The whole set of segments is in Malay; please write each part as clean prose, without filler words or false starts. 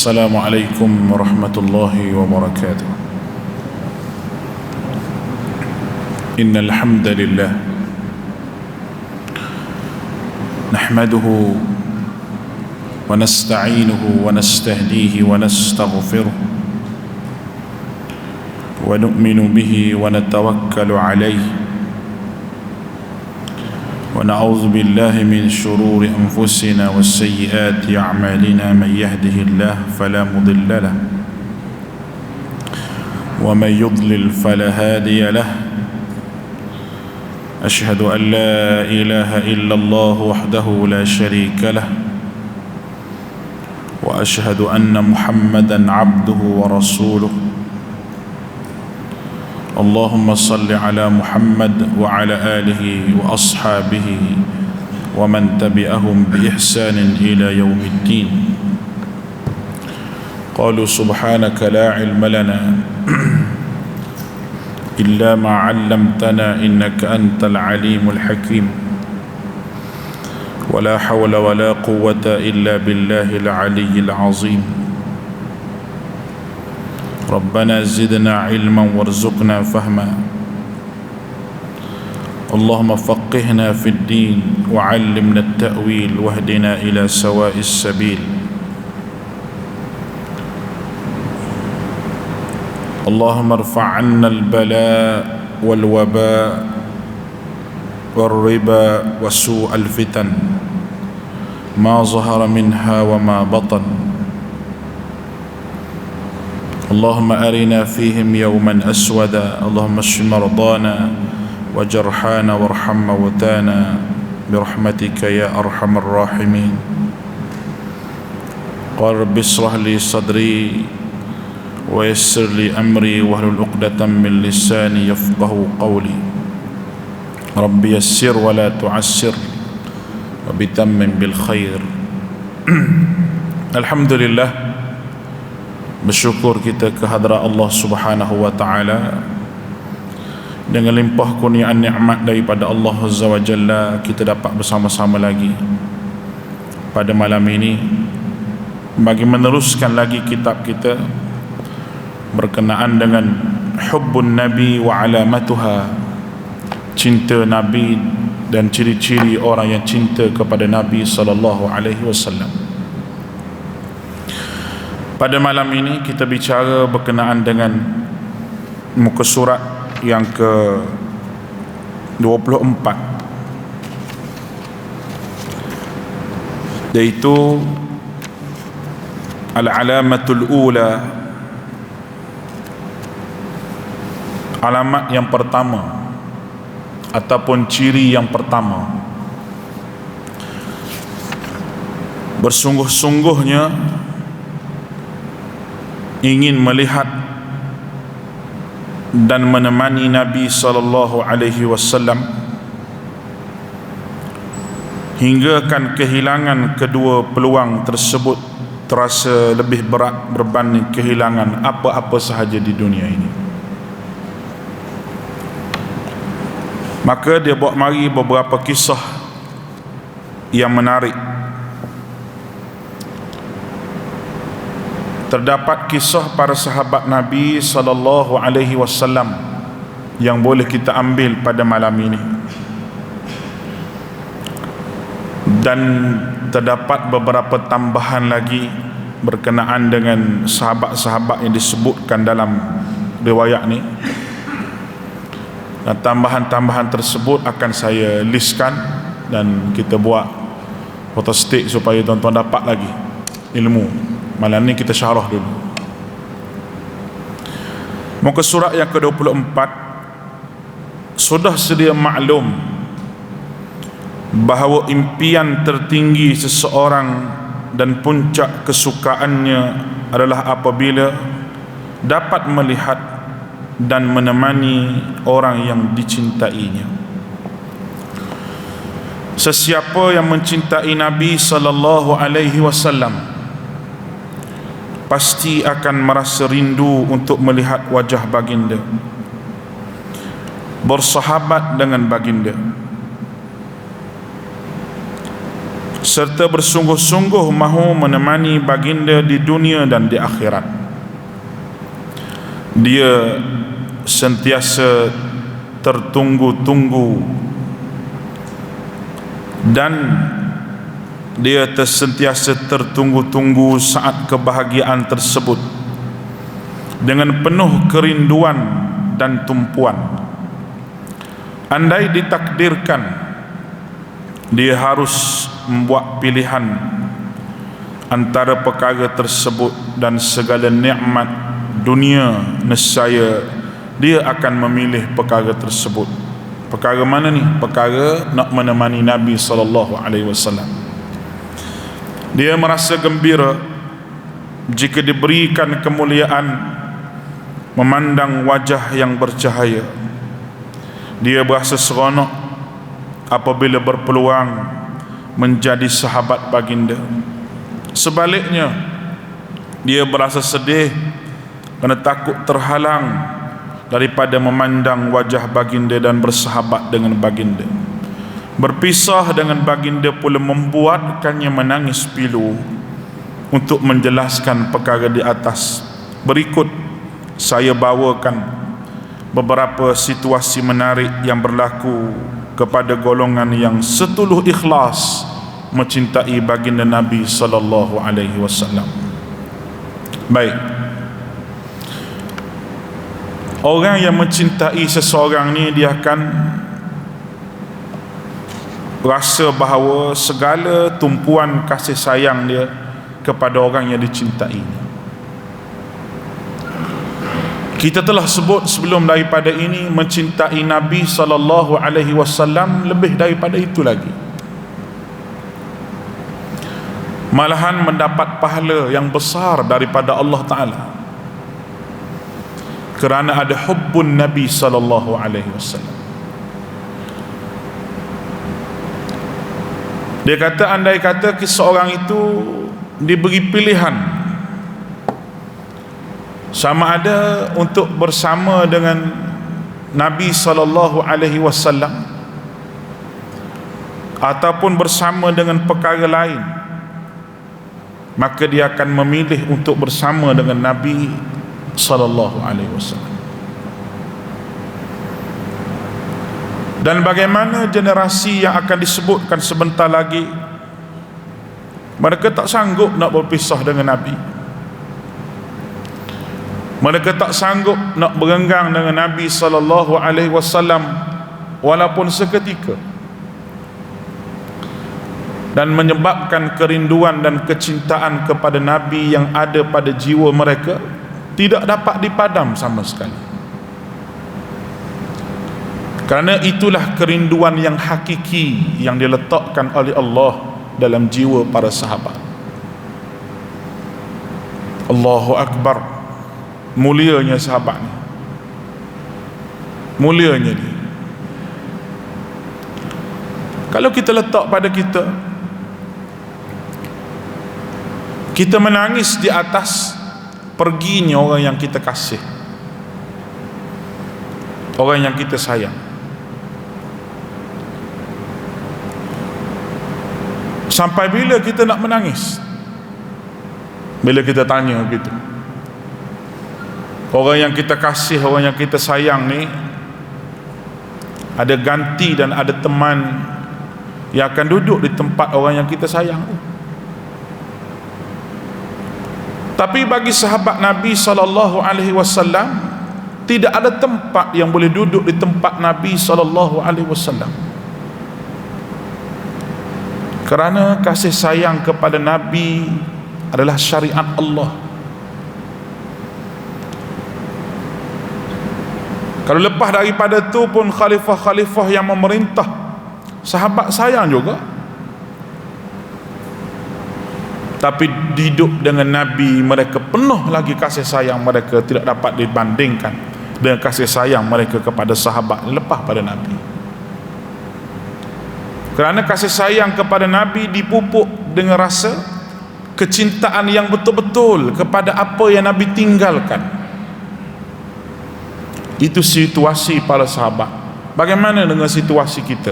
السلام عليكم ورحمة الله وبركاته. إن الحمد لله نحمده ونستعينه ونستهديه ونستغفره ونؤمن به ونتوكل عليه ونعوذ بالله من شرور أنفسنا وسيئات أعمالنا. من يهده الله فلا مضل له ومن يضلل فلا هادي له. أشهد أن لا إله إلا الله وحده لا شريك له وأشهد أن محمدا عبده ورسوله. اللهم صل على محمد وعلى آله وأصحابه ومن تبعهم بإحسان إلى يوم الدين. قالوا سبحانك لا علم لنا إلا ما علمتنا إنك أنت العليم الحكيم. ولا حول ولا قوة إلا بالله العلي العظيم. ربنا زدنا علما وارزقنا فهما. اللهم فقهنا في الدين وعلمنا التأويل واهدنا إلى سواء السبيل. اللهم ارفع عنا البلاء والوباء والربا وسوء الفتن ما ظهر منها وما بطن. اللهم أرنا فيهم يوما أسودا. اللهم اشف مرضانا وجرحانا وارحم موتانا برحمتك يا أرحم الراحمين. قال رب اشرح لي صدري ويسر لي أمري واحلل عقدة من لساني يفقهوا قولي. رب يسر ولا تعسر وبتمم بالخير. Alhamdulillah, bersyukur kita ke hadrat Allah Subhanahu wa taala dengan limpah kurniaan nikmat daripada Allah Azza wa Jalla, kita dapat bersama-sama lagi pada malam ini bagi meneruskan lagi kitab kita berkenaan dengan hubbun nabi wa alamatuha, cinta nabi dan ciri-ciri orang yang cinta kepada Nabi sallallahu alaihi wasallam. Pada malam ini kita bicara berkenaan dengan muka surat yang ke-24, iaitu Al-Alamatul Ula, alamat yang pertama ataupun ciri yang pertama. Bersungguh-sungguhnya ingin melihat dan menemani Nabi sallallahu alaihi wasallam hinggakan kehilangan kedua peluang tersebut terasa lebih berat berbanding kehilangan apa-apa sahaja di dunia ini. Maka dia bawa mari beberapa kisah yang menarik. Terdapat kisah para sahabat Nabi sallallahu alaihi wasallam yang boleh kita ambil pada malam ini, dan terdapat beberapa tambahan lagi berkenaan dengan sahabat-sahabat yang disebutkan dalam riwayat ni. Dan tambahan-tambahan tersebut akan saya listkan dan kita buat photostat supaya tuan-tuan dapat lagi ilmu. Malam ni kita syarah dulu. Muka surat yang ke-24, sudah sedia maklum bahawa impian tertinggi seseorang dan puncak kesukaannya adalah apabila dapat melihat dan menemani orang yang dicintainya. Sesiapa yang mencintai Nabi sallallahu alaihi wasallam pasti akan merasa rindu untuk melihat wajah baginda, bersahabat dengan baginda. serta bersungguh-sungguh mahu menemani baginda di dunia dan di akhirat. Dia sentiasa tertunggu-tunggu dan dia sentiasa tertunggu-tunggu saat kebahagiaan tersebut dengan penuh kerinduan dan tumpuan. Andai ditakdirkan dia harus membuat pilihan antara perkara tersebut dan segala nikmat dunia, nescaya dia akan memilih perkara tersebut. Perkara mana ni? Perkara nak menemani Nabi SAW. Dia merasa gembira jika diberikan kemuliaan memandang wajah yang bercahaya. Dia berasa seronok apabila berpeluang menjadi sahabat baginda. Sebaliknya, dia berasa sedih kerana takut terhalang daripada memandang wajah baginda dan bersahabat dengan baginda. Berpisah dengan baginda pula membuatkannya menangis pilu. Untuk menjelaskan perkara di atas, berikut saya bawakan beberapa situasi menarik yang berlaku kepada golongan yang setuluh ikhlas mencintai baginda Nabi sallallahu alaihi wasallam. Baik. Orang yang mencintai seseorang ni, dia akan rasa bahawa segala tumpuan kasih sayang dia kepada orang yang dicintai. Kita telah sebut sebelum daripada ini, mencintai Nabi sallallahu alaihi wasallam lebih daripada itu lagi. Malahan mendapat pahala yang besar daripada Allah Taala kerana ada hubbun Nabi sallallahu alaihi wasallam. Dia kata, andai kata seorang itu diberi pilihan sama ada untuk bersama dengan Nabi sallallahu alaihi wasallam ataupun bersama dengan perkara lain, maka dia akan memilih untuk bersama dengan Nabi sallallahu alaihi wasallam. Dan bagaimana generasi yang akan disebutkan sebentar lagi, mereka tak sanggup nak berpisah dengan Nabi. Mereka tak sanggup nak berenggang dengan Nabi sallallahu alaihi wasallam walaupun seketika, dan menyebabkan kerinduan dan kecintaan kepada Nabi yang ada pada jiwa mereka tidak dapat dipadam sama sekali. Kerana itulah kerinduan yang hakiki yang diletakkan oleh Allah dalam jiwa para sahabat. Allahu Akbar. Mulianya sahabat ni, mulianya dia. Kalau kita letak pada kita, kita menangis di atas perginya orang yang kita kasih, orang yang kita sayang. Sampai bila kita nak menangis bila kita tanya begitu? Orang yang kita kasih, orang yang kita sayang ni ada ganti dan ada teman yang akan duduk di tempat orang yang kita sayang. Tapi bagi sahabat Nabi sallallahu alaihi wasallam, tidak ada tempat yang boleh duduk di tempat Nabi sallallahu alaihi wasallam. Kerana kasih sayang kepada Nabi adalah syariat Allah. Kalau lepas daripada itu pun khalifah-khalifah yang memerintah, sahabat sayang juga, tapi hidup dengan Nabi mereka penuh lagi kasih sayang mereka, tidak dapat dibandingkan dengan kasih sayang mereka kepada sahabat lepas pada Nabi. Kerana kasih sayang kepada Nabi dipupuk dengan rasa kecintaan yang betul-betul kepada apa yang Nabi tinggalkan. Itu situasi para sahabat. Bagaimana dengan situasi kita?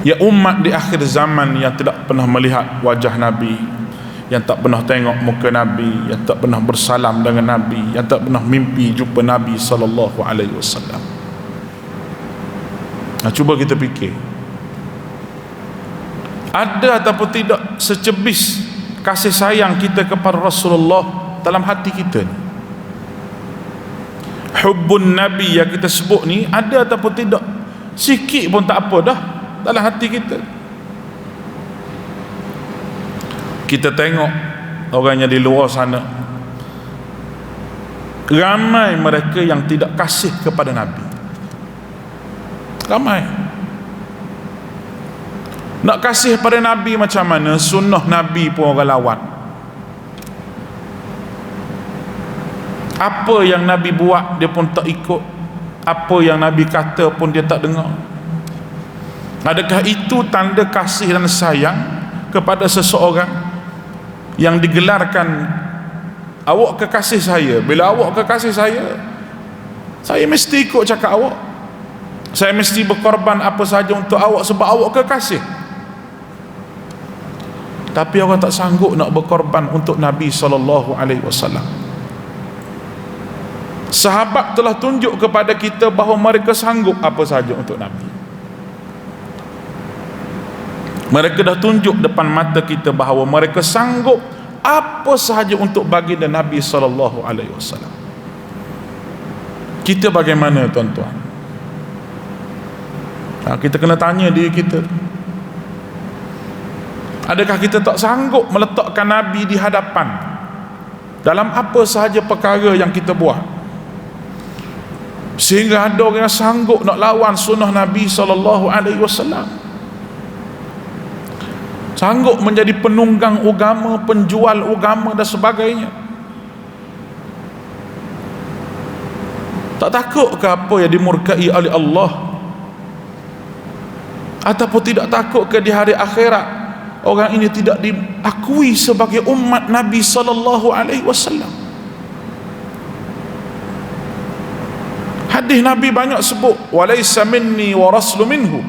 Ya umat di akhir zaman yang tidak pernah melihat wajah Nabi, yang tak pernah tengok muka Nabi, yang tak pernah bersalam dengan Nabi, yang tak pernah mimpi jumpa Nabi sallallahu alaihi wasallam. Nah, cuba kita fikir, ada ataupun tidak secebis kasih sayang kita kepada Rasulullah dalam hati kita ni? Hubbun Nabi yang kita sebut ni ada ataupun tidak? Sikit pun tak apa dah dalam hati kita. Kita tengok orang yang di luar sana, ramai mereka yang tidak kasih kepada Nabi. Ramai. Nak kasih pada Nabi macam mana? Sunnah Nabi pun orang lawan. Apa yang Nabi buat dia pun tak ikut, apa yang Nabi kata pun dia tak dengar. Adakah itu tanda kasih dan sayang kepada seseorang yang digelarkan, awak kekasih saya? Bila awak kekasih saya mesti ikut cakap awak, saya mesti berkorban apa saja untuk awak sebab awak kekasih. Tapi orang tak sanggup nak berkorban untuk Nabi SAW. Sahabat telah tunjuk kepada kita bahawa mereka sanggup apa saja untuk Nabi. Mereka dah tunjuk depan mata kita bahawa mereka sanggup apa sahaja untuk baginda Nabi SAW. Kita bagaimana, tuan-tuan? Kita kena tanya diri kita, adakah kita tak sanggup meletakkan Nabi di hadapan dalam apa sahaja perkara yang kita buat, sehingga ada orang yang sanggup nak lawan sunnah Nabi SAW, sanggup menjadi penunggang agama, penjual agama dan sebagainya? Tak takut ke apa yang dimurkai oleh Allah? Ataupun tidak takut ke di hari akhirat orang ini tidak diakui sebagai umat Nabi SAW? Hadis Nabi banyak sebut, walaysa minni wa raslu minhu.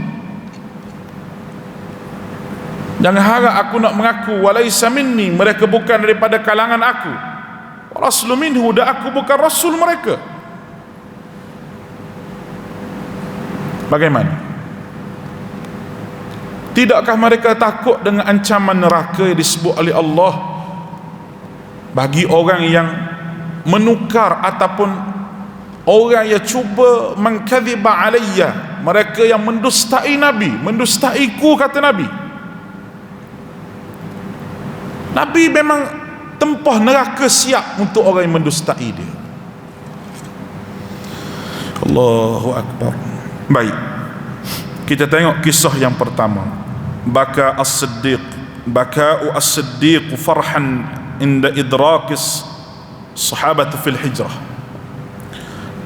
Jangan harap aku nak mengaku walaysa minni, mereka bukan daripada kalangan aku, raslu minhu, dan aku bukan rasul mereka. Bagaimana? Tidakkah mereka takut dengan ancaman neraka yang disebut oleh Allah bagi orang yang menukar ataupun orang yang cuba mengkadziba alayya, mereka yang mendustai Nabi, mendustaiku, kata Nabi. Nabi memang tempah neraka siap untuk orang yang mendustai dia. Allahu Akbar. Baik, kita tengok kisah yang pertama. Baka as-siddiq, baka'u as-siddiq farhan inda idrakis sahabat fil hijrah.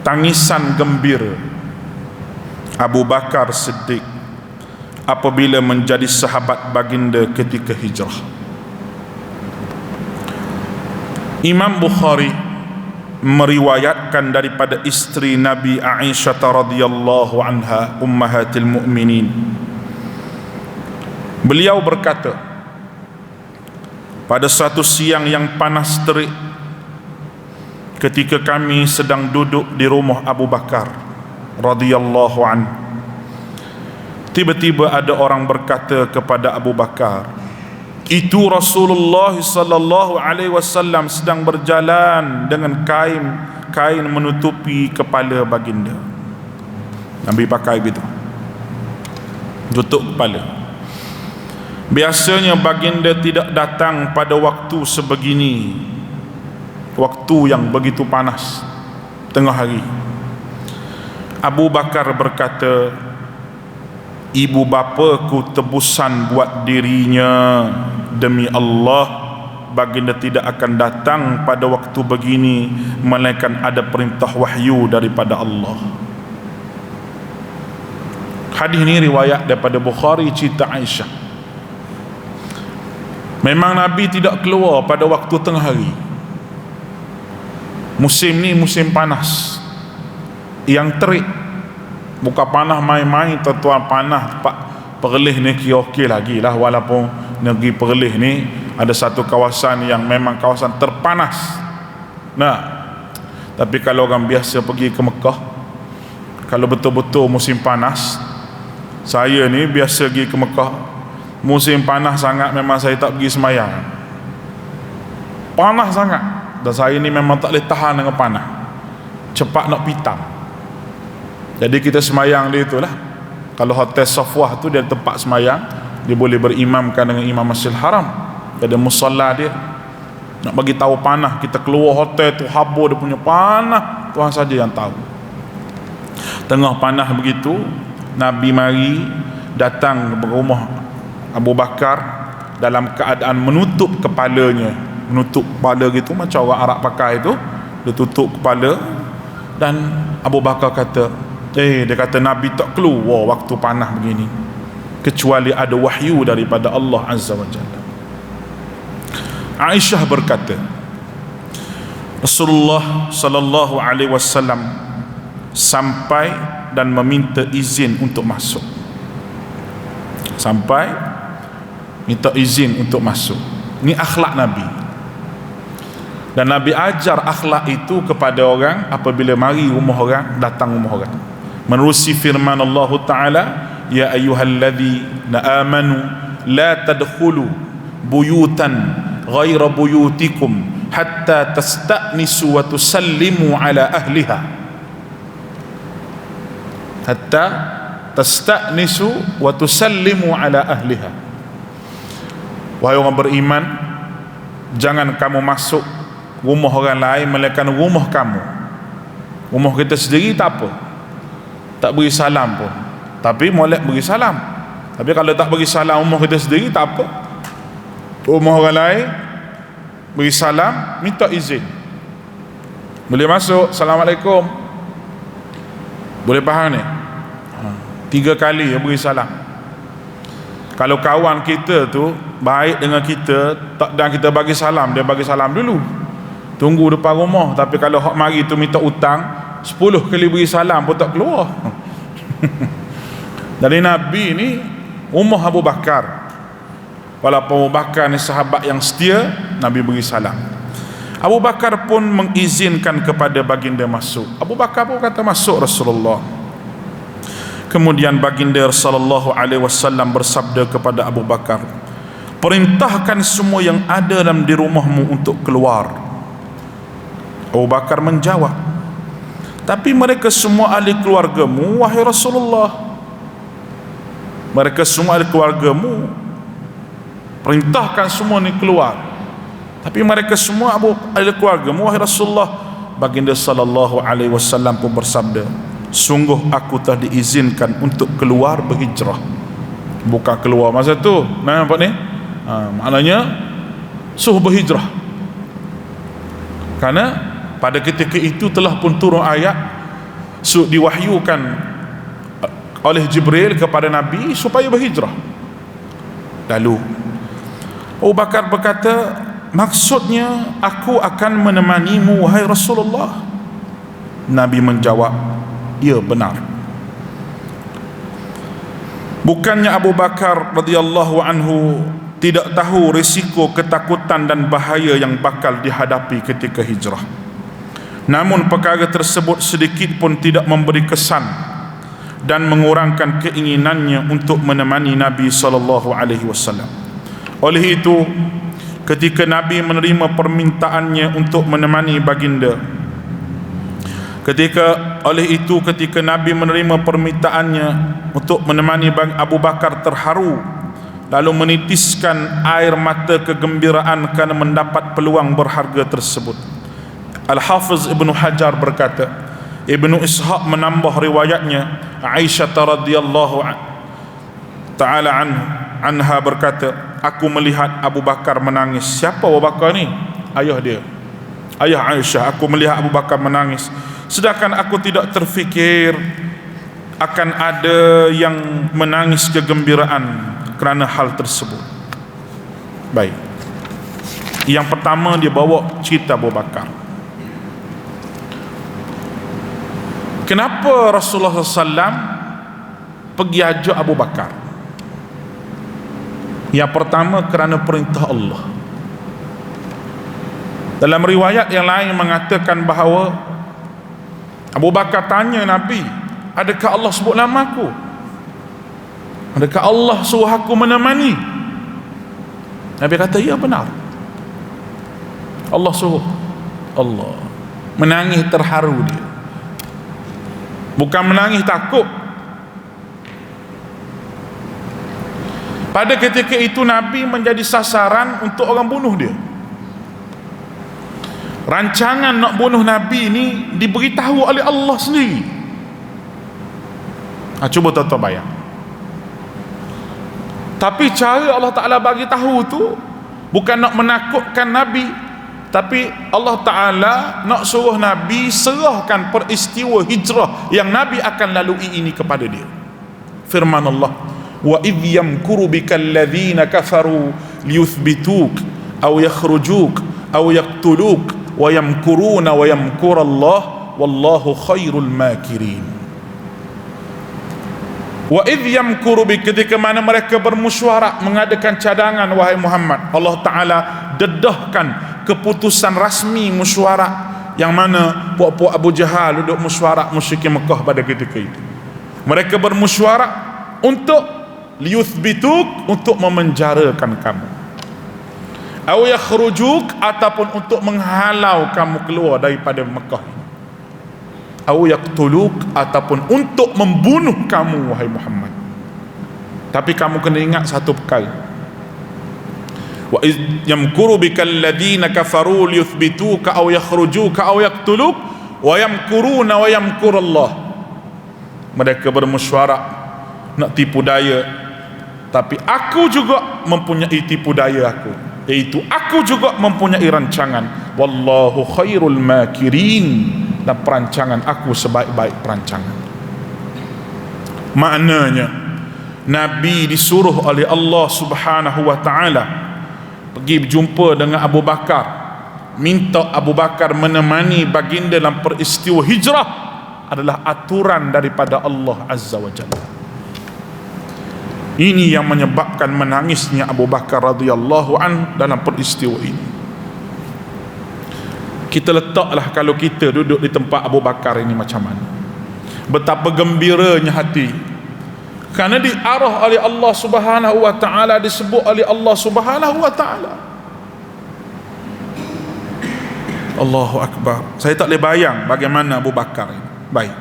Tangisan gembira Abu Bakar Siddiq apabila menjadi sahabat baginda ketika hijrah. Imam Bukhari meriwayatkan daripada isteri Nabi Aisyah radhiyallahu anha, ummahatil mu'minin. Beliau berkata, pada suatu siang yang panas terik, ketika kami sedang duduk di rumah Abu Bakar radhiyallahu anhu, tiba-tiba ada orang berkata kepada Abu Bakar, itu Rasulullah sallallahu alaihi wasallam sedang berjalan dengan kain menutupi kepala baginda. Nabi pakai begitu, tutup kepala. Biasanya baginda tidak datang pada waktu sebegini, waktu yang begitu panas, tengah hari. Abu Bakar berkata, ibu bapaku tebusan buat dirinya, demi Allah baginda tidak akan datang pada waktu begini melainkan ada perintah wahyu daripada Allah. Hadis ini riwayat daripada Bukhari, cerita Aisyah. Memang Nabi tidak keluar pada waktu tengah hari. Musim ni musim panas yang terik, bukan panas main-main tuan-tuan, panas Perlis ni kira okey lagi lah, walaupun negeri Perlis ni ada satu kawasan yang memang kawasan terpanas. Nah, tapi kalau orang biasa pergi ke Mekah, kalau betul-betul musim panas, saya ni biasa pergi ke Mekah, musim panas sangat memang saya tak pergi semayang. Panas sangat, dan saya ni memang tak boleh tahan dengan panas, cepat nak pitam. Jadi kita semayang dia itulah. Kalau hotel Safwah tu dia tempat semayang, dia boleh berimamkan dengan imam Masjidil Haram, ada musalla dia. Nak bagi tahu panas, kita keluar hotel tu habur dia punya panas, Tuhan saja yang tahu. Tengah panas begitu, Nabi mari datang ke rumah Abu Bakar dalam keadaan menutup kepalanya. Menutup kepala gitu macam orang Arab pakai tu, dia tutup kepala. Dan Abu Bakar kata, dia kata Nabi tak keluar waktu panas begini kecuali ada wahyu daripada Allah Azza wa Jalla. Aisyah berkata, Rasulullah sallallahu alaihi wasallam sampai dan meminta izin untuk masuk. Sampai minta izin untuk masuk. Ini akhlak Nabi. Dan Nabi ajar akhlak itu kepada orang apabila mari rumah orang, datang rumah orang. Menerusi firman Allah Ta'ala, ya ayyuhalladzina amanu la tadkhulu buyutan ghaira buyutikum hatta tasta'nisu wa tusallimu ala ahliha. Hatta tasta'nisu wa tusallimu ala ahliha. Wahai orang beriman, jangan kamu masuk rumah orang lain melainkan rumah kamu. Rumah kita sendiri tak apa, tak beri salam pun, tapi molek beri salam. Tapi kalau tak beri salam rumah kita sendiri tak apa, rumah orang lain beri salam, minta izin, boleh masuk, Assalamualaikum, boleh faham ni? 3 kali dia beri salam. Kalau kawan kita tu baik dengan kita, tak, dan kita bagi salam, dia bagi salam dulu, tunggu depan rumah. Tapi kalau hak mari tu minta hutang, 10 kali beri salam pun tak keluar. Dari Nabi ni rumah Abu Bakar, walaupun Abu Bakar ni sahabat yang setia, Nabi beri salam. Abu Bakar pun mengizinkan kepada baginda masuk. Abu Bakar pun kata masuk Rasulullah. Kemudian baginda sallallahu alaihi wasallam bersabda kepada Abu Bakar, perintahkan semua yang ada dalam di rumahmu untuk keluar. Abu Bakar menjawab, tapi mereka semua ahli keluargamu wahai Rasulullah. Mereka semua ahli keluargamu, perintahkan semua ni keluar, tapi mereka semua ahli keluargamu wahai Rasulullah. Baginda sallallahu alaihi wasallam pun bersabda, sungguh aku telah diizinkan untuk keluar berhijrah. Bukan keluar masa tu, nampak ni? Maknanya suruh berhijrah. Karena pada ketika itu telah pun turun ayat diwahyukan oleh Jibril kepada Nabi supaya berhijrah. Lalu Abu Bakar berkata, maksudnya aku akan menemanimu wahai Rasulullah. Nabi menjawab, ya benar. Bukannya Abu Bakar radhiyallahu anhu tidak tahu risiko ketakutan dan bahaya yang bakal dihadapi ketika hijrah. Namun perkara tersebut sedikit pun tidak memberi kesan dan mengurangkan keinginannya untuk menemani Nabi sallallahu alaihi wasallam. Oleh itu, ketika Nabi menerima permintaannya untuk menemani baginda, ketika Nabi menerima permintaannya untuk menemani Abu Bakar terharu, lalu menitiskan air mata kegembiraan kerana mendapat peluang berharga tersebut. Al-Hafiz Ibnu Hajar berkata, Ibnu Ishaq menambah riwayatnya, Aisyah radhiyallahu ta'ala anha berkata, aku melihat Abu Bakar menangis. Siapa Abu Bakar ni? Ayah dia, ayah Aisyah. Aku melihat Abu Bakar menangis, sedangkan aku tidak terfikir akan ada yang menangis kegembiraan kerana hal tersebut. Baik, yang pertama dia bawa cerita Abu Bakar. Kenapa Rasulullah SAW pergi ajak Abu Bakar? Yang pertama kerana perintah Allah. Dalam riwayat yang lain mengatakan bahawa Abu Bakar tanya Nabi, adakah Allah sebut nama aku? Adakah Allah suruh aku menemani? Nabi kata, ya benar, Allah suruh. Allah menangis terharu dia, bukan menangis takut. Pada ketika itu Nabi menjadi sasaran untuk orang bunuh dia. Rancangan nak bunuh Nabi ini diberitahu oleh Allah sendiri. Cuba tuan-tuan bayang. Tapi cara Allah Ta'ala bagi tahu tu bukan nak menakutkan Nabi, tapi Allah Ta'ala nak suruh Nabi serahkan peristiwa hijrah yang Nabi akan lalui ini kepada dia. Firman Allah, wa idh yamkuru bikal ladzina kafaru liyuthbituk aw yakhrujuk aw yaqtuluk wa yamkuruna wa yamkurallah wallahu khairul makirin. Wa idh yamkuru bik, ketika mana mereka bermusyawarah mengadakan cadangan, wahai Muhammad, Allah Ta'ala dedahkan keputusan rasmi musyawarah, yang mana puak-puak Abu Jahal duduk musyawarah musyrikin Mekah pada ketika itu. Mereka bermusyawarah untuk liyuthbituk, untuk memenjarakan kamu, aw yakhrujuk, ataupun untuk menghalau kamu keluar daripada Mekah ini, aw yaqtuluk, ataupun untuk membunuh kamu wahai Muhammad. Tapi kamu kena ingat satu perkara, wa iz yamkuru bikal ladzina kafaru liyuthbituka aw yakhrujuka aw yaqtuluk wa yamkuruna wa yamkurullah. Mereka bermusyawarah nak tipu daya, tapi aku juga mempunyai tipu daya aku, iaitu aku juga mempunyai rancangan. Wallahu khairul makirin, dan perancangan aku sebaik-baik perancangan. Maknanya Nabi disuruh oleh Allah Subhanahu wa ta'ala pergi berjumpa dengan Abu Bakar, minta Abu Bakar menemani baginda dalam peristiwa hijrah, adalah aturan daripada Allah Azza wa Jalla. Ini yang menyebabkan menangisnya Abu Bakar radhiyallahu an dalam peristiwa ini. Kita letaklah kalau kita duduk di tempat Abu Bakar ini macam mana, betapa gembiranya hati, kerana diarah oleh Allah Subhanahu wa ta'ala, disebut oleh Allah Subhanahu wa ta'ala. Allahu Akbar. Saya tak boleh bayang bagaimana Abu Bakar ini. Baik,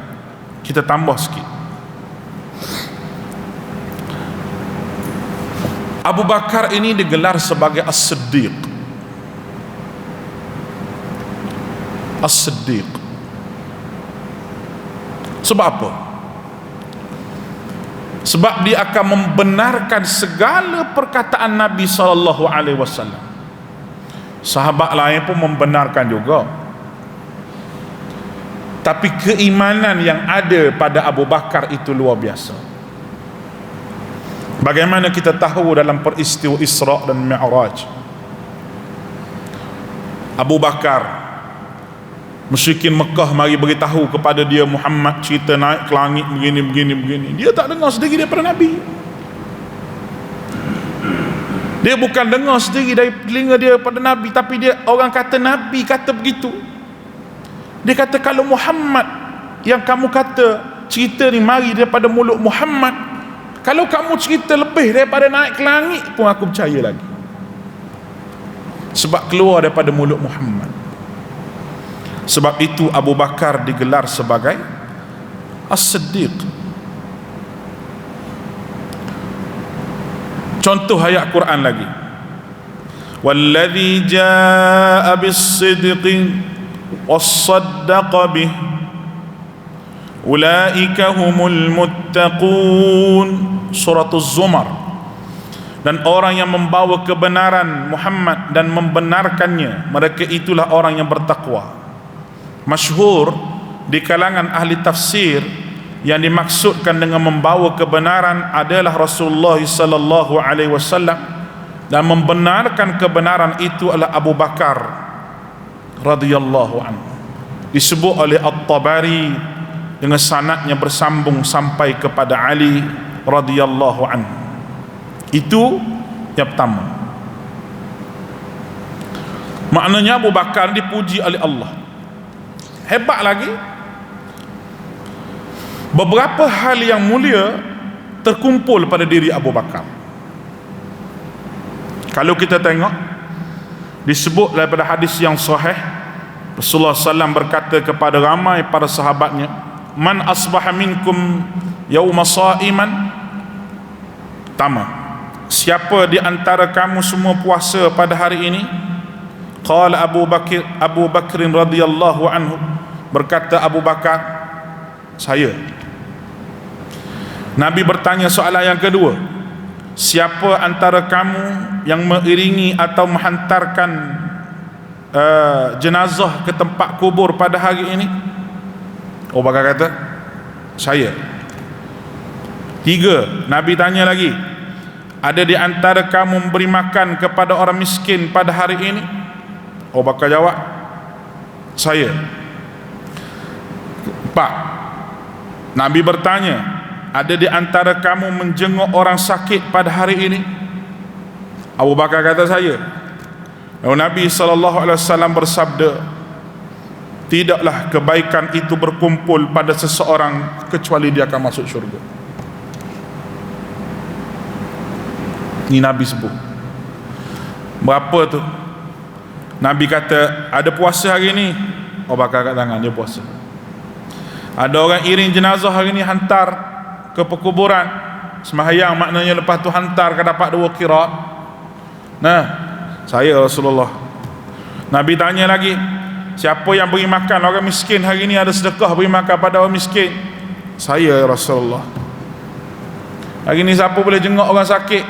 kita tambah sikit. Abu Bakar ini digelar sebagai As-Siddiq. As-Siddiq. Sebab apa? Sebab dia akan membenarkan segala perkataan Nabi SAW. Sahabat lain pun membenarkan juga, tapi keimanan yang ada pada Abu Bakar itu luar biasa. Bagaimana kita tahu dalam peristiwa Isra dan Mi'raj, Abu Bakar, musyrikin Mekah mari beritahu kepada dia, Muhammad cerita naik ke langit begini. Dia tak dengar sendiri daripada Nabi. Dia bukan dengar sendiri dari telinga dia pada Nabi, tapi dia, orang kata Nabi kata begitu. Dia kata, kalau Muhammad yang kamu kata cerita ni mari daripada mulut Muhammad, kalau kamu cerita lebih daripada naik ke langit pun aku percaya lagi, sebab keluar daripada mulut Muhammad. Sebab itu Abu Bakar digelar sebagai As-Siddiq. Contoh ayat Quran lagi, walladzi jaa bis-sidqi was-saddaqa bih ulaika humul muttaqun. Surah Az-Zumar. Dan orang yang membawa kebenaran Muhammad dan membenarkannya, mereka itulah orang yang bertakwa. Masyhur di kalangan ahli tafsir, yang dimaksudkan dengan membawa kebenaran adalah Rasulullah sallallahu alaihi wasallam, dan membenarkan kebenaran itu adalah Abu Bakar radhiyallahu anhu. Disebut oleh At-Tabari dengan sanadnya bersambung sampai kepada Ali radhiyallahu anhu. Itu Yang pertama, maknanya Abu Bakar dipuji oleh Allah. Hebat lagi, beberapa hal yang mulia terkumpul pada diri Abu Bakar. Kalau kita tengok, disebut daripada hadis yang sahih, Rasulullah SAW berkata kepada ramai para sahabatnya, man asbaha minkum yawma sa'iman. Pertama, siapa di antara kamu semua puasa pada hari ini? Qala Abu Bakrin radhiyallahu anhu, berkata Abu Bakar, saya. Nabi bertanya soalan yang kedua, siapa antara kamu yang mengiringi atau menghantarkan jenazah ke tempat kubur pada hari ini? Abu Bakar kata, saya. Tiga, Nabi tanya lagi, ada di antara kamu memberi makan kepada orang miskin pada hari ini? Abu Bakar jawab, saya. Empat, Nabi bertanya, ada di antara kamu menjenguk orang sakit pada hari ini? Abu Bakar kata, saya. Lalu Nabi SAW bersabda, tidaklah kebaikan itu berkumpul pada seseorang kecuali dia akan masuk syurga. Ini Nabi sebut. Berapa tu? Nabi kata, ada puasa hari ni? Abu Bakar kat tangan, dia puasa. Ada orang iring jenazah hari ni, hantar ke perkuburan, sembahyang, maknanya lepas tu hantar ke dapat 2 qiraat. Nah, saya Rasulullah. Nabi tanya lagi, siapa yang beri makan orang miskin hari ni, ada sedekah beri makan pada orang miskin? Saya Rasulullah. Hari ni siapa boleh jenguk orang sakit?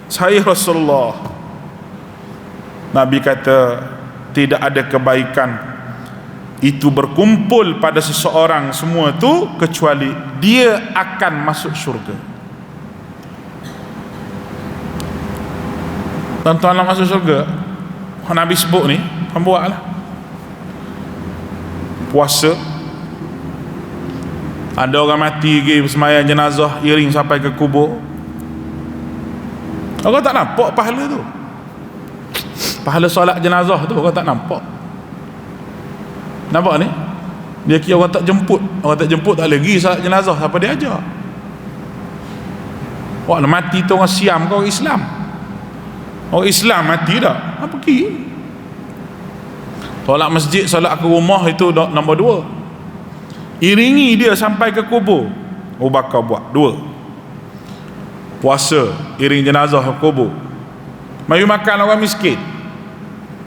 Saya Rasulullah. Nabi kata, tidak ada kebaikan itu berkumpul pada seseorang semua tu kecuali dia akan masuk syurga. Tuan-tuan nak masuk syurga, Nabi sebut ni, buatlah puasa. Ada orang mati pergi sembahyang jenazah, iring sampai ke kubur, orang tak nampak pahala tu, pahala solat jenazah tu orang tak nampak. Nampak ni, dia kira orang tak jemput, orang tak jemput tak lagi solat jenazah, siapa dia ajar? Orang mati tu orang Siam ke orang Islam? Orang Islam mati dah, apa pergi? Solat masjid, solat ke rumah itu nombor 2. Iringi dia sampai ke kubur, Abu Bakar buat 2. Puasa, iring jenazah ke kubur, mari makan orang miskin.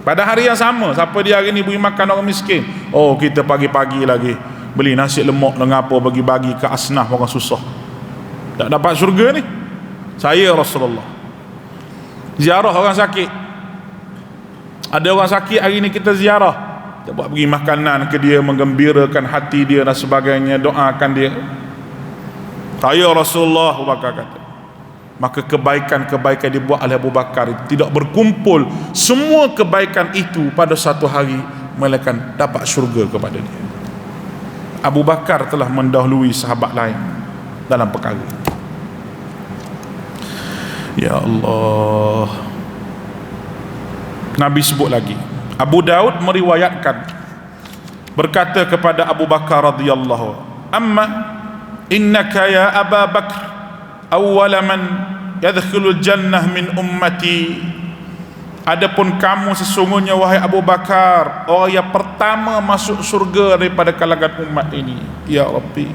Pada hari yang sama, siapa dia hari ni beri makan orang miskin? Oh, kita pagi-pagi lagi beli nasi lemak dengan apa, bagi-bagi ke asnaf orang susah. Tak dapat syurga ni. Saya Rasulullah. Ziarah orang sakit, ada orang sakit hari ni kita ziarah, kita buat bagi makanan ke dia, menggembirakan hati dia dan sebagainya, doakan dia. Saya Rasulullah, Abu Bakar kata. Maka kebaikan-kebaikan dibuat oleh Abu Bakar tidak berkumpul semua kebaikan itu pada satu hari, melainkan dapat syurga kepada dia. Abu Bakar telah mendahului sahabat lain dalam perkara. Ya Allah. Nabi sebut lagi, Abu Daud meriwayatkan, berkata kepada Abu Bakar radhiyallahu, amma innaka ya Abu Bakar awwala man yadkhulul jannah min ummati. Adapun kamu sesungguhnya wahai Abu Bakar, orang yang pertama masuk surga daripada kalangan umat ini. Ya Rabbi,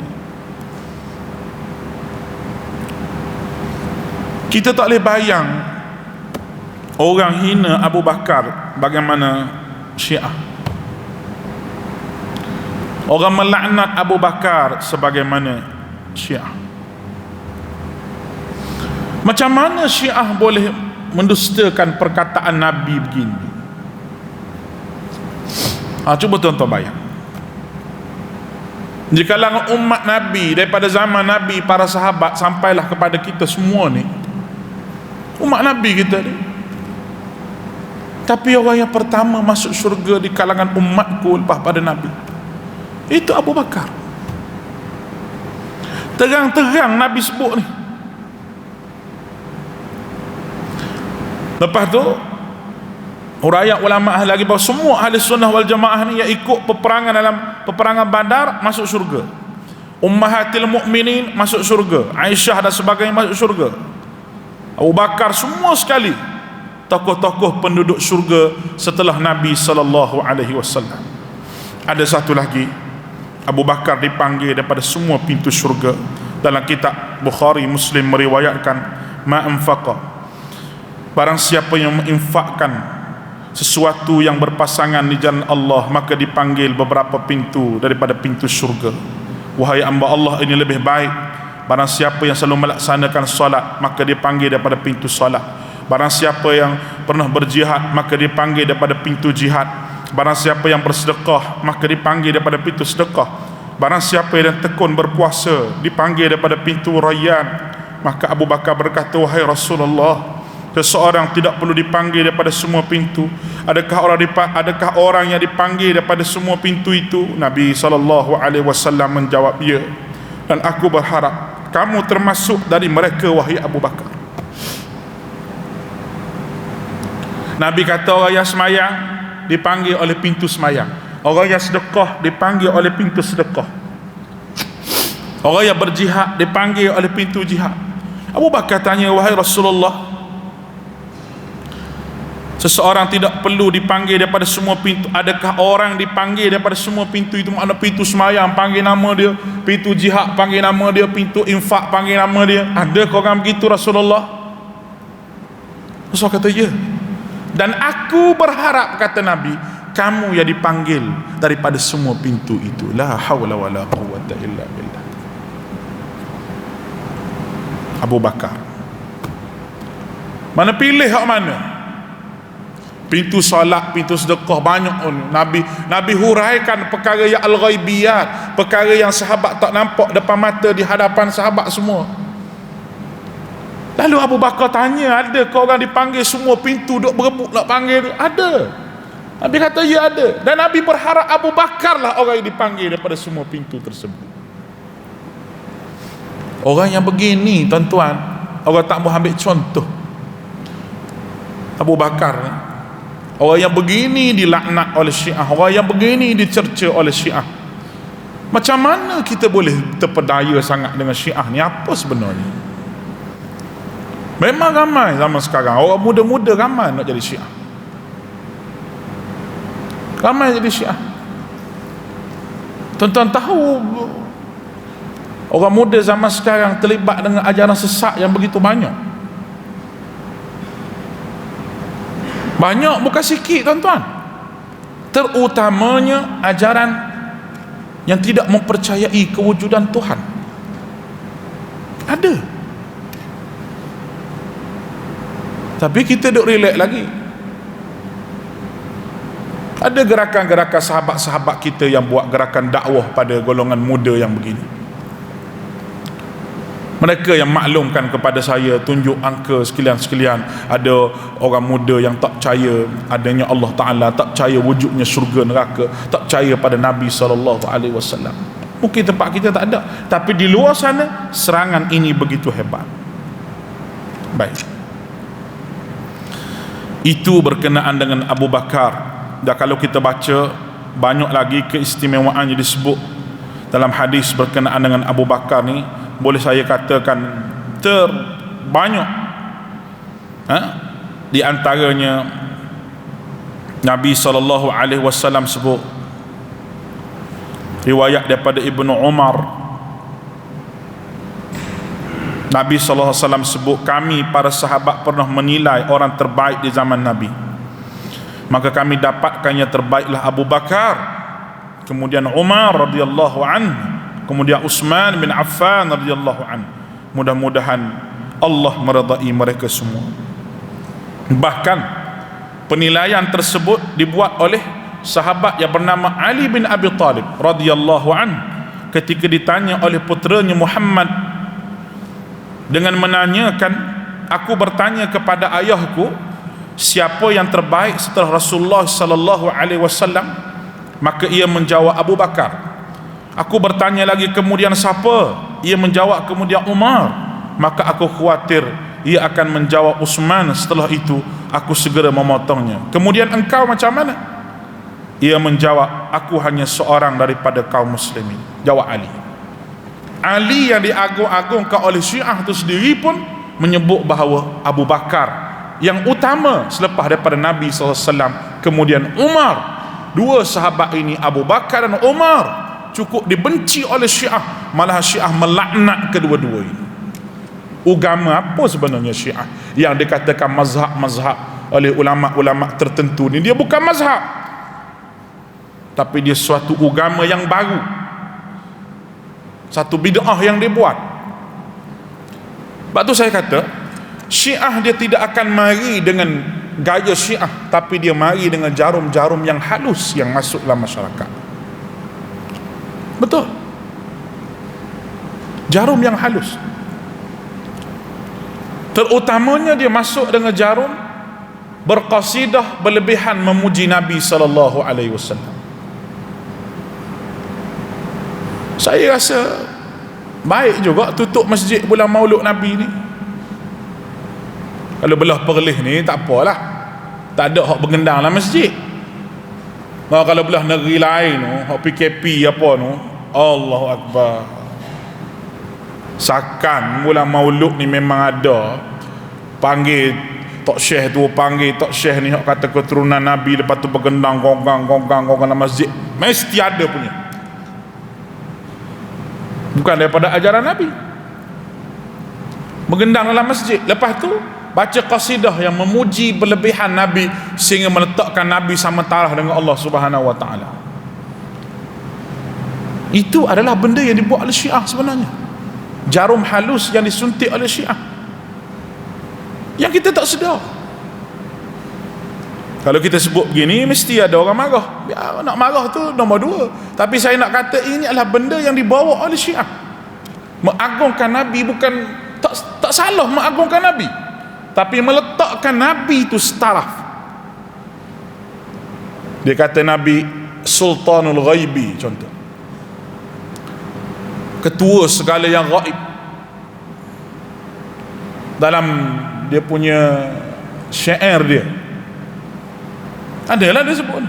kita tak boleh bayang orang hina Abu Bakar bagaimana Syiah, orang melaknat Abu Bakar sebagaimana Syiah. Macam mana Syiah boleh mendustakan perkataan Nabi begini? Cuba tuan-tuan bayang, di kalangan umat Nabi, daripada zaman Nabi, para sahabat, sampailah kepada kita semua ni, umat Nabi kita ni. Tapi orang yang pertama masuk syurga di kalangan umatku lepas pada Nabi, itu Abu Bakar. Terang-terang Nabi sebut ni. Lepas tu huraian ulama lagi bahawa semua ahli sunnah wal jamaah ni yang ikut peperangan dalam peperangan Badar masuk syurga. Ummahatil mukminin masuk syurga, Aisyah dan sebagainya masuk syurga, Abu Bakar, semua sekali tokoh-tokoh penduduk syurga setelah Nabi sallallahu alaihi wasallam. Ada satu lagi, Abu Bakar dipanggil daripada semua pintu syurga. Dalam kitab Bukhari Muslim meriwayatkan, ma anfaqa, barang siapa yang menginfakkan sesuatu yang berpasangan di jalan Allah, maka dipanggil beberapa pintu daripada pintu syurga. Wahai hamba Allah, ini lebih baik. Barang siapa yang selalu melaksanakan solat, maka dipanggil daripada pintu solat. Barang siapa yang pernah berjihad, maka dipanggil daripada pintu jihad. Barang siapa yang bersedekah, maka dipanggil daripada pintu sedekah. Barang siapa yang tekun berpuasa, dipanggil daripada pintu Rayyan. Maka Abu Bakar berkata, wahai Rasulullah, seseorang tidak perlu dipanggil daripada semua pintu. Adakah orang yang dipanggil daripada semua pintu itu? Nabi SAW menjawab, ya. Dan aku berharap kamu termasuk dari mereka, wahai Abu Bakar. Nabi kata, orang yang semayang dipanggil oleh pintu semayang. Orang yang sedekah dipanggil oleh pintu sedekah. Orang yang berjihad dipanggil oleh pintu jihad. Abu Bakar tanya, wahai Rasulullah, seseorang tidak perlu dipanggil daripada semua pintu. Adakah orang dipanggil daripada semua pintu itu? Makna pintu semayang panggil nama dia, pintu jihad panggil nama dia, pintu infak panggil nama dia. Adakah orang begitu Rasulullah? Rasul kata, ya. Dan aku berharap, kata Nabi, kamu yang dipanggil daripada semua pintu itu. La hawla wa la quwwata illa billah. Abu Bakar. Mana pilih hak mana? Pintu salat, pintu sedekah, banyak Nabi huraikan perkara yang al-ghaibiyat, perkara yang sahabat tak nampak depan mata di hadapan sahabat semua. Lalu Abu Bakar tanya, ada ke orang dipanggil semua pintu, duk berebut nak panggil? Ada. Nabi kata, ya ada. Dan Nabi berharap Abu Bakar lah orang yang dipanggil daripada semua pintu tersebut. Orang yang begini, tuan-tuan, orang tak mau ambil contoh. Abu Bakar ni, orang yang begini dilaknat oleh Syiah, orang yang begini dicerca oleh Syiah. Macam mana kita boleh terpedaya sangat dengan Syiah ni? Apa sebenarnya? Memang ramai zaman sekarang, orang muda-muda ramai nak jadi Syiah. Ramai jadi Syiah. Tuan-tuan tahu, orang muda zaman sekarang terlibat dengan ajaran sesat yang begitu banyak. Banyak, bukan sikit tuan-tuan. Terutamanya ajaran yang tidak mempercayai kewujudan Tuhan. Ada. Tapi kita duk relax lagi. Ada gerakan-gerakan sahabat-sahabat kita yang buat gerakan dakwah pada golongan muda yang begini. Mereka yang maklumkan kepada saya, tunjuk angka sekalian-sekalian. Ada orang muda yang tak percaya adanya Allah Ta'ala, tak percaya wujudnya syurga neraka, tak percaya pada Nabi SAW. Mungkin tempat kita tak ada, tapi di luar sana serangan ini begitu hebat. Baik, itu berkenaan dengan Abu Bakar. Dan kalau kita baca, banyak lagi keistimewaan yang disebut dalam hadis berkenaan dengan Abu Bakar ni. Boleh saya katakan terbanyak, di antaranya Nabi SAW sebut, riwayat daripada Ibnu Umar, Nabi SAW sebut, kami para sahabat pernah menilai orang terbaik di zaman Nabi, maka kami dapatkan yang terbaiklah Abu Bakar, kemudian Umar radhiyallahu anhu, kemudian Utsman bin Affan radhiyallahu anhu. Mudah-mudahan Allah meridai mereka semua. Bahkan penilaian tersebut dibuat oleh sahabat yang bernama Ali bin Abi Talib radhiyallahu anhu ketika ditanya oleh puteranya Muhammad dengan menanyakan, aku bertanya kepada ayahku, siapa yang terbaik setelah Rasulullah sallallahu alaihi wasallam? Maka ia menjawab Abu Bakar. Aku bertanya lagi, kemudian siapa? Ia menjawab kemudian Umar. Maka aku khawatir ia akan menjawab Uthman, setelah itu aku segera memotongnya. Kemudian engkau macam mana? Ia menjawab, aku hanya seorang daripada kaum muslimin. Jawab Ali. Ali yang diagung-agungkan oleh Syiah itu sendiri pun menyebut bahawa Abu Bakar yang utama selepas daripada Nabi SAW, kemudian Umar. Dua sahabat ini, Abu Bakar dan Umar, cukup dibenci oleh Syiah. Malah Syiah melaknat kedua-dua ini. Agama apa sebenarnya Syiah yang dikatakan mazhab-mazhab oleh ulama-ulama tertentu ni? Dia bukan mazhab, tapi dia suatu agama yang baru, satu bid'ah yang dibuat. Sebab tu saya kata Syiah dia tidak akan mari dengan gaya Syiah, tapi dia mari dengan jarum-jarum yang halus yang masuk dalam masyarakat. Betul, jarum yang halus. Terutamanya dia masuk dengan jarum berqasidah berlebihan memuji Nabi sallallahu alaihi wasallam. Saya rasa baik juga tutup masjid bulan Maulud Nabi ni. Kalau belah Perlis ni tak apalah, tak ada hak bergendang dalam masjid. Kalau belah negeri lain tu, hak PKP apa tu, Allahu Akbar. Sakan bulan Maulud ni memang ada panggil Tok Syekh tu, panggil Tok Syekh ni hak kata keturunan Nabi, lepas tu bergendang gonggang dalam masjid, mesti ada punya. Bukan daripada ajaran Nabi, bergendang dalam masjid, lepas tu baca qasidah yang memuji berlebihan Nabi sehingga meletakkan Nabi sama taraf dengan Allah Subhanahu wa taala. Itu adalah benda yang dibuat oleh Syiah sebenarnya, jarum halus yang disuntik oleh Syiah yang kita tak sedar. Kalau kita sebut begini mesti ada orang marah. Ya, nak marah tu nombor dua, tapi saya nak kata ini adalah benda yang dibawa oleh Syiah. Mengagungkan Nabi bukan tak salah mengagungkan Nabi, tapi meletakkan Nabi itu setaraf. Dia kata Nabi Sultanul Ghaibi, contoh, ketua segala yang gaib. Dalam dia punya syair dia adalah dia sebut,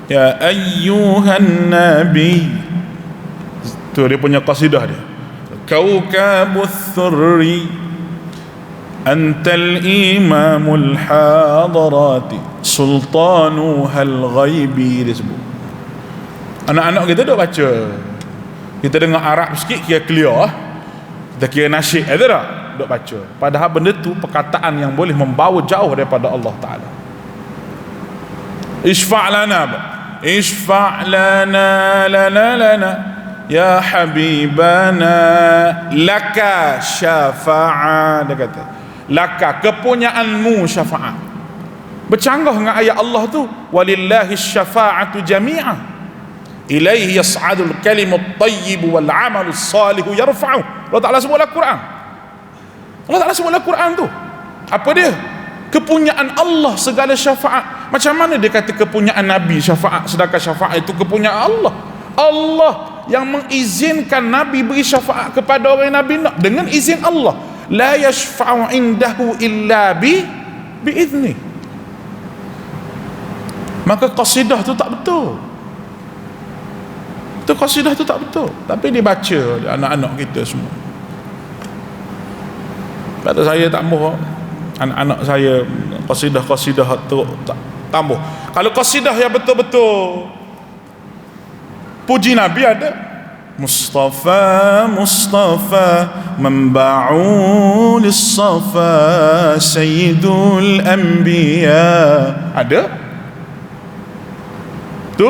ya ayyuhan nabi, tu dia punya qasidah dia, kaukabus thurri antal imamul hadarati sultanuhal ghaibi. Dia sebut. Anak-anak kita duk baca, kita dengar Arab sikit kira clear, kita kira nasyid ada tak duk baca, padahal benda tu perkataan yang boleh membawa jauh daripada Allah Ta'ala. Ishfa' lana, ishfa' lana lana ya habibana laka syafa'a. Dia kata laka, kepunyaanmu syafaat. Bercanggah dengan ayat Allah tu, walillahi syafa'atu jami'a ilaihi yas'adul kalimut tayyibu wal amalus salihu yarfa'u. Allah Ta'ala sebut dalam Quran, Allah Ta'ala sebut dalam Quran tu apa dia? Kepunyaan Allah segala syafaat. Macam mana dia kata kepunyaan Nabi syafaat, sedangkan syafaat itu kepunyaan Allah? Allah yang mengizinkan Nabi beri syafaat kepada orang yang Nabi nak dengan izin Allah. La yashfa'u indahu illa biizni. Maka qasidah tu tak betul. Itu qasidah tu tak betul, tapi dibaca oleh anak-anak kita semua. Kata saya tambah, anak-anak saya qasidah tu tambah. Kalau qasidah yang betul-betul puji Nabi ada, Mustafa Mustafa memba'u lis-safa sayyidul anbiya, ada tu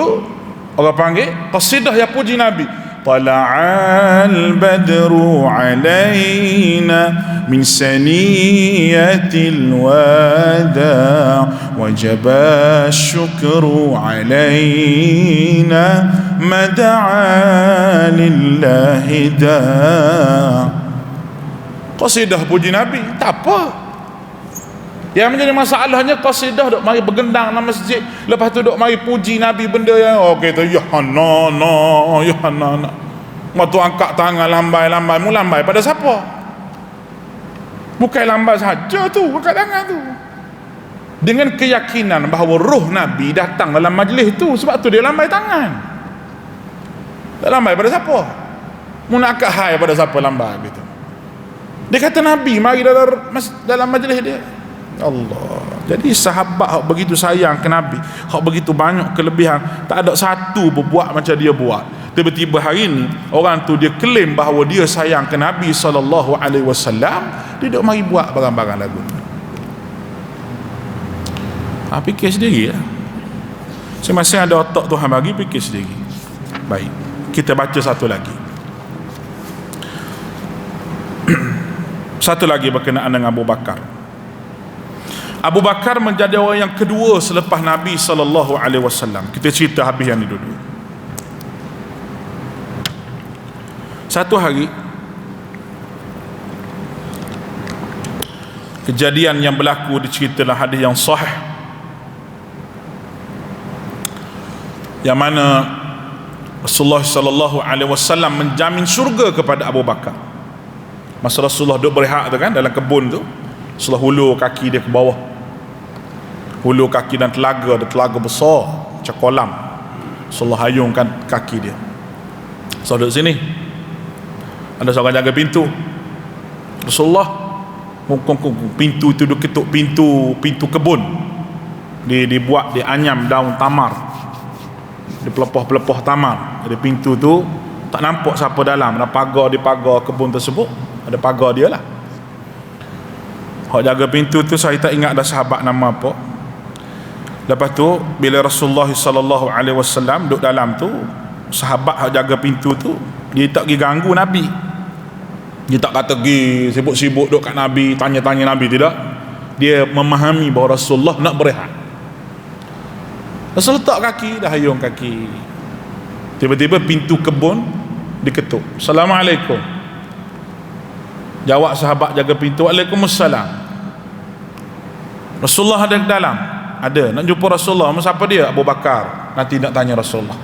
orang panggil qasidah yang puji Nabi. Tala'al badru alaina min saniyatil wada wajaba syukru alaina mada'a lillahi da. Qasidah puji Nabi tak apa. Yang menjadi masalahnya qasidah duk mari bergendang dalam masjid, lepas tu duk mari puji Nabi benda yang kata ya hana ya hana. Waktu angkat tangan lambai mu lambai pada siapa? Bukan lambai saja tu, angkat tangan tu. Dengan keyakinan bahawa roh Nabi datang dalam majlis tu, sebab tu dia lambai tangan. Tak lambai pada siapa? Mu nak akad hai pada siapa lambai gitu. Dia kata Nabi mari dalam majlis dia. Allah. Jadi sahabat hak begitu sayang ke Nabi, hak begitu banyak kelebihan, tak ada satu berbuat macam dia buat. Tiba-tiba hari ni orang tu dia klaim bahawa dia sayang ke Nabi SAW, dia duk mari buat barang-barang lagu. Fikir sendiri lah. Semasa ada otak Tuhan bagi, fikir sendiri. Baik, kita baca satu lagi. Satu lagi berkenaan dengan Abu Bakar. Abu Bakar menjadi orang yang kedua selepas Nabi SAW. Kita cerita habis yang ni dulu. Satu hari, kejadian yang berlaku diceritakan hadis yang sahih, yang mana Rasulullah SAW menjamin syurga kepada Abu Bakar. Masa Rasulullah duduk berehat tu kan, dalam kebun tu, Rasulullah hulur kaki dia ke bawah, hulur kaki dan telaga, ada telaga besar macam kolam. Rasulullah hayungkan kaki dia. So duduk sini, ada seorang jaga pintu. Rasulullah pintu itu duk ketuk, pintu kebun dibuat, dianyam daun tamar, dipelepah-pelepah tamar. Jadi pintu tu tak nampak siapa dalam. Ada pagar di pagar kebun tersebut, ada pagar dia lah. Hak jaga pintu tu saya tak ingat dah sahabat nama apa. Lepas tu bila Rasulullah SAW duduk dalam tu, sahabat hak jaga pintu tu dia tak pergi ganggu Nabi. Dia tak kata pergi sibuk-sibuk duduk kat Nabi, tanya-tanya Nabi, tidak. Dia memahami bahawa Rasulullah nak berehat. Rasul letak kaki, dah hayung kaki. Tiba-tiba pintu kebun diketuk. Assalamualaikum. Jawab sahabat jaga pintu, Waalaikumsalam. Rasulullah ada di dalam? Ada. Nak jumpa Rasulullah. Siapa dia? Abu Bakar. Nanti nak tanya Rasulullah.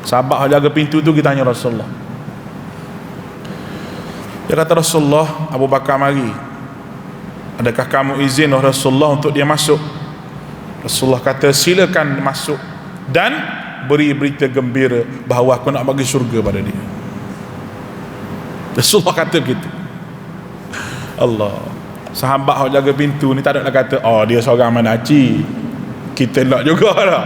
Sahabat jaga pintu tu kita tanya Rasulullah. Dia kata, Rasulullah, Abu Bakar mari. Adakah kamu izin Rasulullah untuk dia masuk? Rasulullah kata, silakan masuk dan beri berita gembira bahawa aku nak bagi syurga pada dia. Rasulullah kata begitu. Allah. Sahabat yang jaga pintu ni tak ada nak kata, oh dia seorang manaci, kita nak juga lah.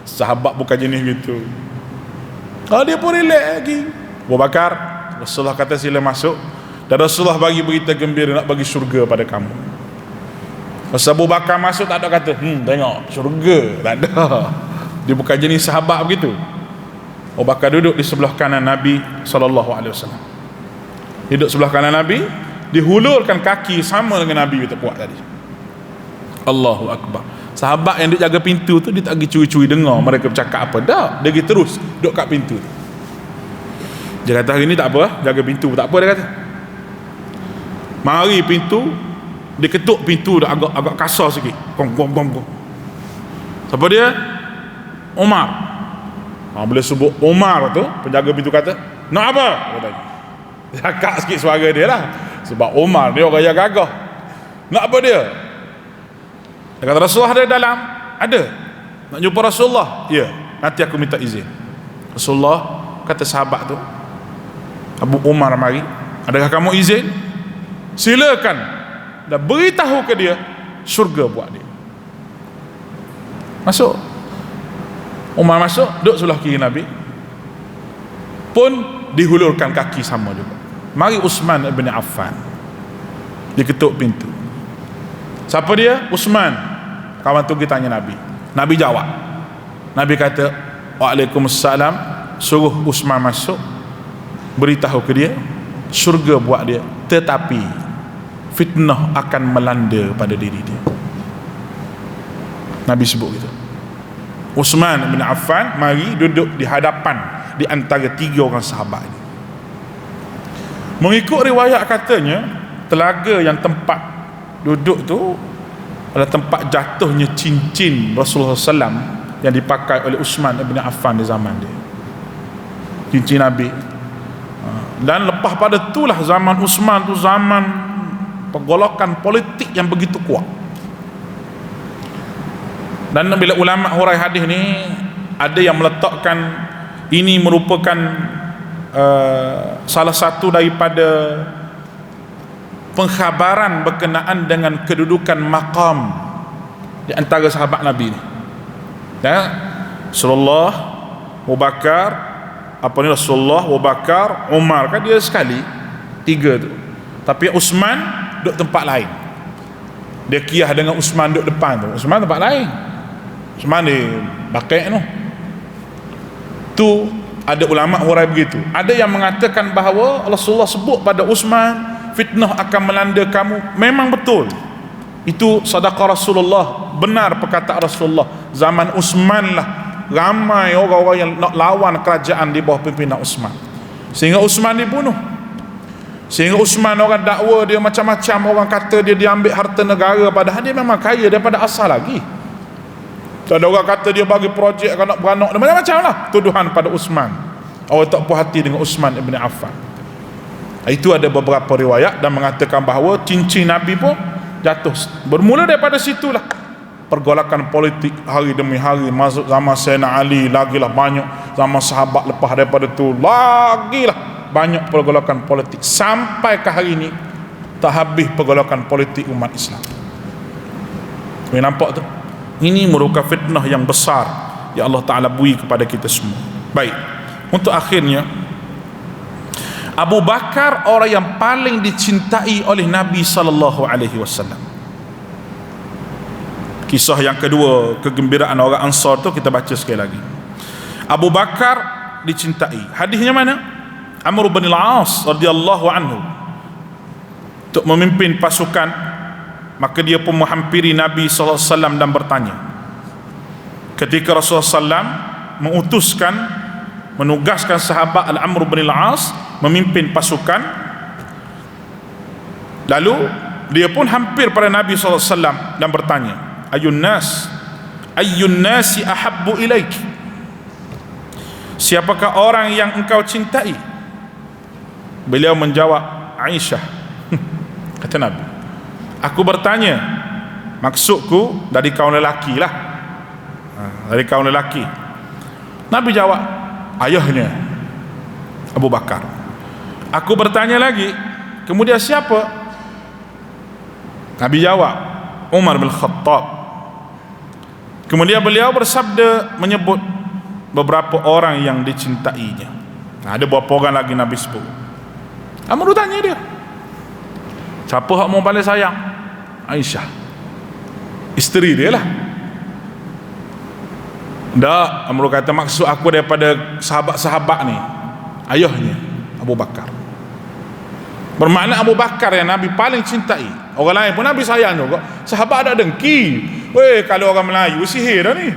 Sahabat bukan jenis gitu. Dia pun relax lagi. Abu Bakar, Rasulullah kata sila masuk, dan Rasulullah bagi berita gembira nak bagi syurga pada kamu. Masa Abu Bakar masuk tak ada kata tengok syurga, tak ada. Dia bukan jenis sahabat begitu. Abu Bakar duduk di sebelah kanan Nabi SAW. Duduk sebelah kanan Nabi, dihulurkan kaki sama dengan Nabi kita buat tadi. Allahu Akbar. Sahabat yang duduk jaga pintu tu, dia tak pergi curi-curi dengar mereka bercakap apa. Tak, dia pergi terus duduk kat pintu tu. Dia kata hari ni tak apa, jaga pintu tak apa, dia kata. Mari pintu, dia ketuk pintu dah agak kasar sikit. Gong gong gong gong. Siapa dia? Umar. Bila sebut Umar tu, penjaga pintu kata, nak apa? Cakap sikit suara dia lah. Sebab Umar dia orang yang gagah. Nak apa dia? Dia kata, Rasulullah ada dalam? Ada. Nak jumpa Rasulullah? Ya, nanti aku minta izin. Rasulullah kata sahabat tu, Abu Umar mari, adakah kamu izin? Silakan. Dan beritahu ke dia syurga buat dia. Masuk. Umar masuk, duduk sebelah kiri Nabi, pun dihulurkan kaki sama juga. Mari Uthman ibn Affan, dia ketuk pintu. Siapa dia? Uthman. Kawan tu kita tanya Nabi. Nabi jawab. Nabi kata, Waalaikumsalam. Suruh Uthman masuk, beritahu ke dia syurga buat dia, tetapi fitnah akan melanda pada diri dia. Nabi sebut gitu. Uthman bin Affan mari duduk di hadapan di antara tiga orang sahabat ini. Mengikut riwayat katanya, telaga yang tempat duduk tu adalah tempat jatuhnya cincin Rasulullah SAW yang dipakai oleh Uthman bin Affan di zaman dia. Cincin Nabi. Dan lepas pada itulah zaman Uthman tu zaman pergolakan politik yang begitu kuat. Dan bila ulama hurai hadis ni ada yang meletakkan ini merupakan salah satu daripada pengkhabaran berkenaan dengan kedudukan maqam di antara sahabat Nabi ni. Ya, Rasulullah, Abu Bakar, Rasulullah, Abu Bakar, Umar, kan dia sekali tiga tu. Tapi Uthman duduk tempat lain. Dia kiyah dengan Uthman duduk depan tu. Uthman tempat lain. Uthman di Baqi' tu. Tu ada ulama hurai begitu. Ada yang mengatakan bahawa Rasulullah sebut pada Uthman, fitnah akan melanda kamu. Memang betul. Itu sadaqah Rasulullah, benar perkataan Rasulullah. Zaman Uthman lah ramai orang-orang yang nak lawan kerajaan di bawah pimpinan Uthman, sehingga Uthman dibunuh. Sehingga Uthman orang dakwa dia macam-macam, orang kata dia diambil harta negara, padahal dia memang kaya daripada asal lagi. Ada orang kata dia bagi projek kanak-beranak, macam-macam lah tuduhan pada Uthman. Orang tak puas hati dengan Uthman ibn Affan. Itu ada beberapa riwayat dan mengatakan bahawa cincin Nabi pun jatuh. Bermula daripada situlah pergolakan politik hari demi hari. Masuk zaman Sayyidina Ali, lagilah banyak. Zaman sahabat lepas daripada tu, lagilah banyak pergolakan politik. Sampai ke hari ini tak habis pergolakan politik umat Islam. Kau nampak tu? Ini merupakan fitnah yang besar yang Allah Ta'ala bui kepada kita semua. Baik, untuk akhirnya, Abu Bakar orang yang paling dicintai oleh Nabi SAW. Kisah yang kedua, kegembiraan orang Ansar tu kita baca sekali lagi. Abu Bakar dicintai. Hadisnya mana? Amr bin al-As radhiyallahu anhu untuk memimpin pasukan. Maka dia pun menghampiri Nabi SAW dan bertanya. Ketika Rasulullah SAW mengutuskan, menugaskan sahabat Al-Amr bin al-As memimpin pasukan, lalu dia pun hampir pada Nabi SAW dan bertanya, Ayyun nasi ahabbu ilaik, siapakah orang yang engkau cintai? Beliau menjawab, Aisyah. Kata Nabi, aku bertanya, maksudku dari kaum lelaki lah, dari kaum lelaki. Nabi jawab, ayahnya Abu Bakar. Aku bertanya lagi, kemudian siapa? Nabi jawab, Umar bin Khattab. Kemudian beliau bersabda menyebut beberapa orang yang dicintainya. Ada beberapa orang lagi Nabi sebut. Amr tanya dia, siapa hak mau paling sayang? Aisyah, isteri dia lah. Tak, Amr kata maksud aku daripada sahabat-sahabat ni, ayahnya Abu Bakar. Bermakna Abu Bakar yang Nabi paling cintai. Orang lain pun Nabi sayang juga. Sahabat ada dengki. Weh, kalau orang Melayu sihir dah ni.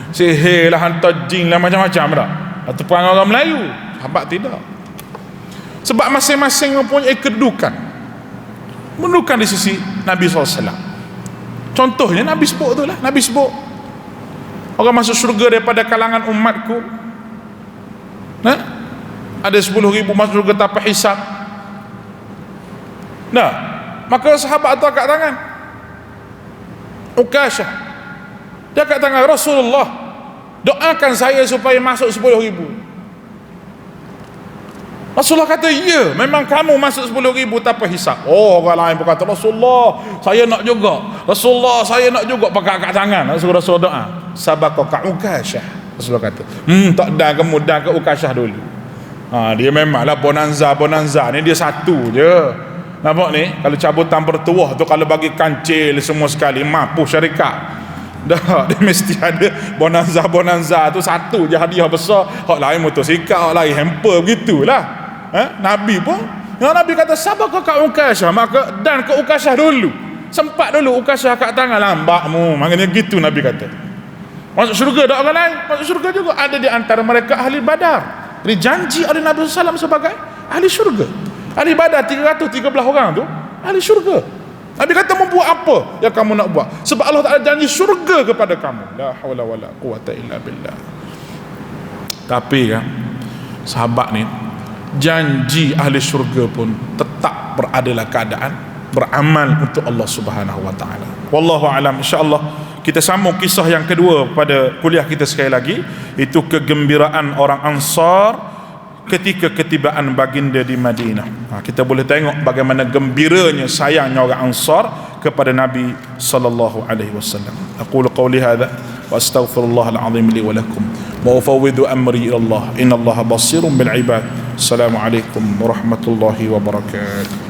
Sihir lah, hantar jin lah, macam-macam dah. Atau perangai orang Melayu. Sahabat tidak. Sebab masing-masing mempunyai kedudukan. Kedudukan di sisi Nabi SAW. Contohnya Nabi sebut tu lah. Nabi sebut orang masuk syurga daripada kalangan umatku, ada 10,000 masuk syurga tanpa hisab. Maka sahabat tu angkat tangan. Ukasyah, dia angkat tangan, Rasulullah, doakan saya supaya masuk 10,000. Rasulullah kata, ya, memang kamu masuk 10,000 tanpa hisab. Oh, orang lain berkata, Rasulullah, saya nak juga. Rasulullah, saya nak juga. Pakai angkat tangan. Rasulullah doa, sabaqaka Ukasyah. Rasulullah kata, tak dah, kamu dah ke Ukasyah dulu. Dia memanglah bonanza ni dia satu je. Nampak ni, kalau cabutan bertuah tu, kalau bagi kancil semua sekali, mampu syarikat. Dah, dia mesti ada bonanza tu satu je hadiah besar. Hak lain motosikal, hak lain hamper, begitulah. Nabi pun, Nabi kata sabaqaka Ukasyah, maka dan ke Ukasyah dulu. Sempat dulu Ukasyah kat tangan, lambakmu. Maknanya gitu Nabi kata. Masuk syurga tak orang lain? Masuk syurga juga. Ada di antara mereka ahli Badar. Jadi janji oleh Nabi SAW sebagai ahli syurga. Ahli Badar 313 orang tu ahli syurga. Nabi kata, mau buat apa yang kamu nak buat? Sebab Allah Ta'ala janji syurga kepada kamu. La hawla wa la quwata illa billah. Tapi kan, sahabat ni janji ahli syurga pun tetap berada dalam keadaan beramal untuk Allah Subhanahu wa taala. Wallahu alam. Insya-Allah kita sambung kisah yang kedua pada kuliah kita sekali lagi, itu kegembiraan orang Ansar ketika ketibaan baginda di Madinah. Kita boleh tengok bagaimana gembiranya, sayangnya orang Ansar kepada Nabi sallallahu alaihi wasallam. Aqulu qawli hadza wa astaghfirullahal azim li wa lakum wa ufawwidu amri ila Allah. Innallaha basirun bil ibad. Assalamualaikum warahmatullahi wabarakatuh.